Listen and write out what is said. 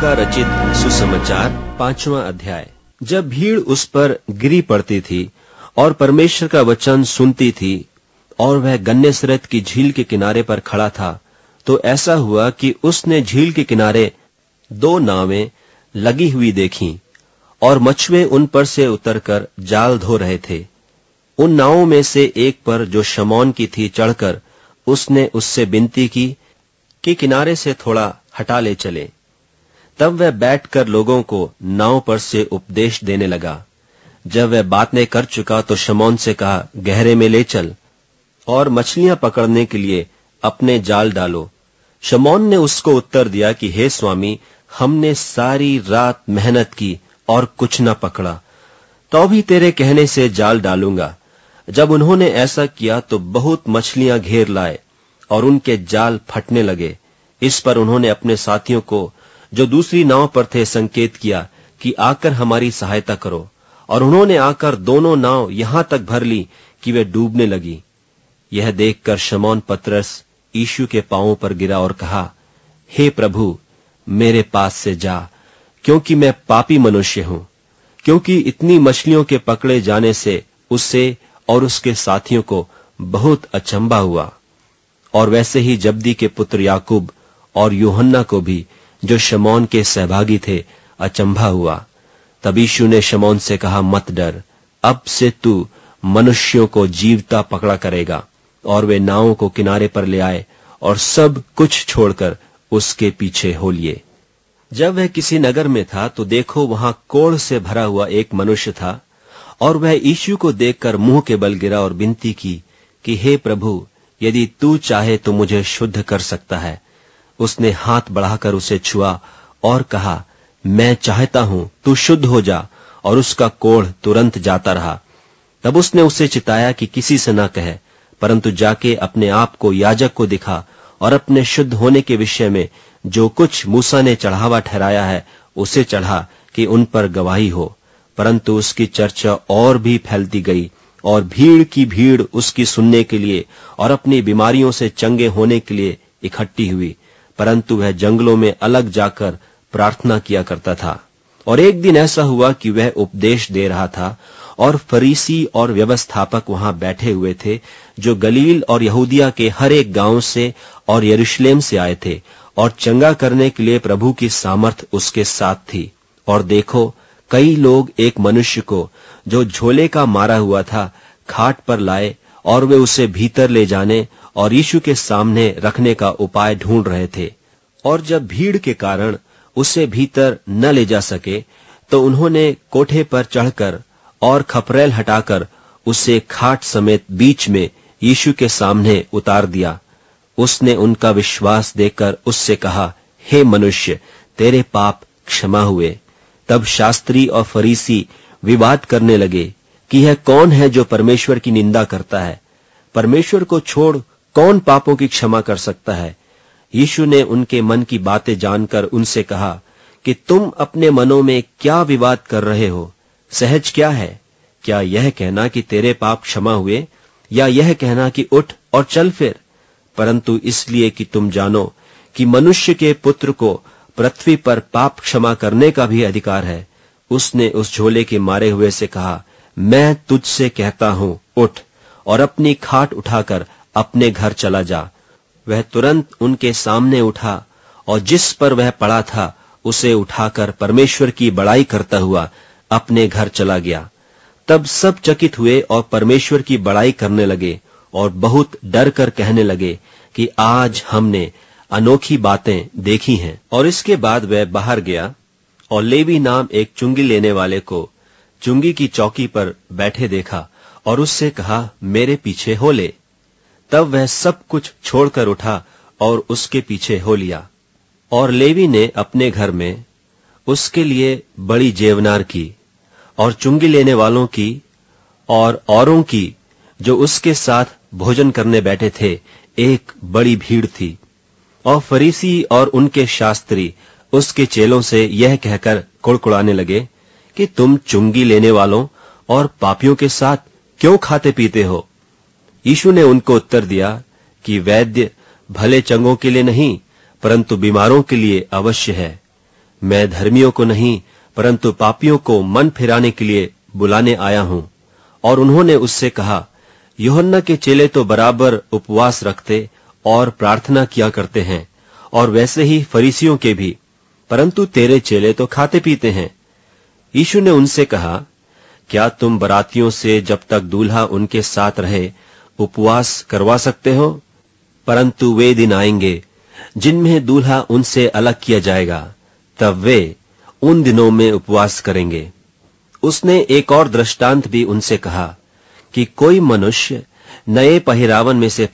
लूका रचित सुसमाचार 5वां अध्याय। जब भीड़ उस पर गिरी पड़ती थी और परमेश्वर का वचन सुनती थी और वह गन्नेसरत की झील के किनारे पर खड़ा था, तो ऐसा हुआ कि उसने झील के किनारे 2 नावें लगी हुई देखीं और मछुए उन पर से उतरकर जाल धो रहे थे। उन नावों में से एक पर, जो शमौन की थी, चढ़कर उसने उससे विनती की कि किनारे से थोड़ा हटा ले चले। तब वह बैठकर लोगों को नाव पर से उपदेश देने लगा। जब वह बातें कर चुका तो शमौन से कहा, गहरे में ले चल और मछलियां पकड़ने के लिए अपने जाल डालो। शमौन ने उसको उत्तर दिया कि हे स्वामी, हमने सारी रात मेहनत की और कुछ न पकड़ा, तो भी तेरे कहने से जाल डालूंगा। जब उन्होंने ऐसा किया तो बहुत मछलियां घेर लाए और उनके जाल फटने लगे। इस पर उन्होंने अपने साथियों को, जो दूसरी नाव पर थे, संकेत किया कि आकर हमारी सहायता करो, और उन्होंने आकर दोनों नाव यहां तक भर ली कि वे डूबने लगी। यह देखकर शमौन पतरस यीशु के पांवों पर गिरा और कहा, हे प्रभु, मेरे पास से जा, क्योंकि मैं पापी मनुष्य हूं। क्योंकि इतनी मछलियों के पकड़े जाने से उसे और उसके साथियों को बहुत अचंभा हुआ। और वैसे ही जब्दी के पुत्र याकूब और यूहन्ना को भी, जो शमौन के सहभागी थे, अचंभा हुआ। तब यीशु ने शमौन से कहा, मत डर, अब से तू मनुष्यों को जीवता पकड़ा करेगा। और वे नावों को किनारे पर ले आए और सब कुछ छोड़कर उसके पीछे हो लिए। जब वह किसी नगर में था तो देखो, वहां कोढ़ से भरा हुआ एक मनुष्य था, और वह यीशु को देखकर मुंह के बल गिरा और विनती की कि हे प्रभु, यदि तू चाहे तो मुझे शुद्ध कर सकता है। उसने हाथ बढ़ाकर उसे छुआ और कहा, मैं चाहता हूं, तू शुद्ध हो जा। और उसका कोढ़ तुरंत जाता रहा। तब उसने उसे चिताया कि किसी से न कहे, परंतु जाके अपने आप को याजक को दिखा और अपने शुद्ध होने के विषय में जो कुछ मूसा ने चढ़ावा ठहराया है उसे चढ़ा, कि उन पर गवाही हो। परंतु उसकी चर्चा और भी फैलती गई और भीड़ की भीड़ उसकी सुनने के लिए और अपनी बीमारियों से चंगे होने के लिए इकट्ठी हुई। परंतु वह जंगलों में अलग जाकर प्रार्थना किया करता था। और एक दिन ऐसा हुआ कि वह उपदेश दे रहा था, और फरीसी और व्यवस्थापक वहां बैठे हुए थे, जो गलील और यहूदिया के हर एक गांव से और यरूशलेम से आए थे, और चंगा करने के लिए प्रभु की सामर्थ उसके साथ थी। और देखो, कई लोग एक मनुष्य को, जो झोले का मारा हुआ था, खाट पर लाए, और वे उसे भीतर ले जाने और यीशु के सामने रखने का उपाय ढूंढ रहे थे। और जब भीड़ के कारण उसे भीतर न ले जा सके, तो उन्होंने कोठे पर चढ़कर और खपरेल हटाकर उसे खाट समेत बीच में यीशु के सामने उतार दिया। उसने उनका विश्वास देखकर उससे कहा, हे मनुष्य, तेरे पाप क्षमा हुए। तब शास्त्री और फरीसी विवाद करने लगे कि यह कौन है जो परमेश्वर की निंदा करता है। परमेश्वर को छोड़ कौन पापों की क्षमा कर सकता है। यीशु ने उनके मन की बातें जानकर उनसे कहा कि तुम अपने मनों में क्या विवाद कर रहे हो। सहज क्या है? क्या यह कहना कि तेरे पाप क्षमा हुए, या यह कहना कि उठ और चल फिर? परंतु इसलिए कि तुम जानो कि मनुष्य के पुत्र को पृथ्वी पर पाप क्षमा करने का भी अधिकार है। उसने उस झोले के मारे हुए से कहा, मैं तुझसे कहता हूं, उठ और अपनी खाट उठाकर अपने घर चला जा। वह तुरंत उनके सामने उठा, और जिस पर वह पड़ा था उसे उठाकर परमेश्वर की बड़ाई करता हुआ अपने घर चला गया। तब सब चकित हुए और परमेश्वर की बड़ाई करने लगे, और बहुत डर कर कहने लगे कि आज हमने अनोखी बातें देखी हैं। और इसके बाद वह बाहर गया और लेवी नाम एक चुंगी लेने वाले को चुंगी की चौकी पर बैठे देखा, और उससे कहा, मेरे पीछे हो ले। तब वह सब कुछ छोड़कर उठा और उसके पीछे हो लिया। और लेवी ने अपने घर में उसके लिए बड़ी जेवनार की, और चुंगी लेने वालों की और औरों की, जो उसके साथ भोजन करने बैठे थे, एक बड़ी भीड़ थी। और फरीसी और उनके शास्त्री उसके चेलों से यह कहकर कुड़कुड़ाने लगे कि तुम चुंगी लेने वालों और पापियों के साथ क्यों खाते पीते हो? यीशु ने उनको उत्तर दिया कि वैद्य भले चंगों के लिए नहीं, परंतु बीमारों के लिए अवश्य है। मैं धर्मियों को नहीं परंतु पापियों को मन फिराने के लिए बुलाने आया हूं। और उन्होंने उससे कहा, यूहन्ना के चेले तो बराबर उपवास रखते और प्रार्थना किया करते हैं, और वैसे ही फरीसियों के भी, परंतु तेरे चेले तो खाते पीते हैं। यीशु ने उनसे कहा, क्या तुम बरातियों से जब तक दूल्हा उनके साथ रहे उपवास करवा सकते हो? परंतु वे दिन आएंगे जिनमें दूल्हा उनसे अलग किया जाएगा, तब वे उन दिनों में उपवास करेंगे। उसने एक और दृष्टांत भी उनसे कहा कि कोई मनुष्य नए पहिरावन में से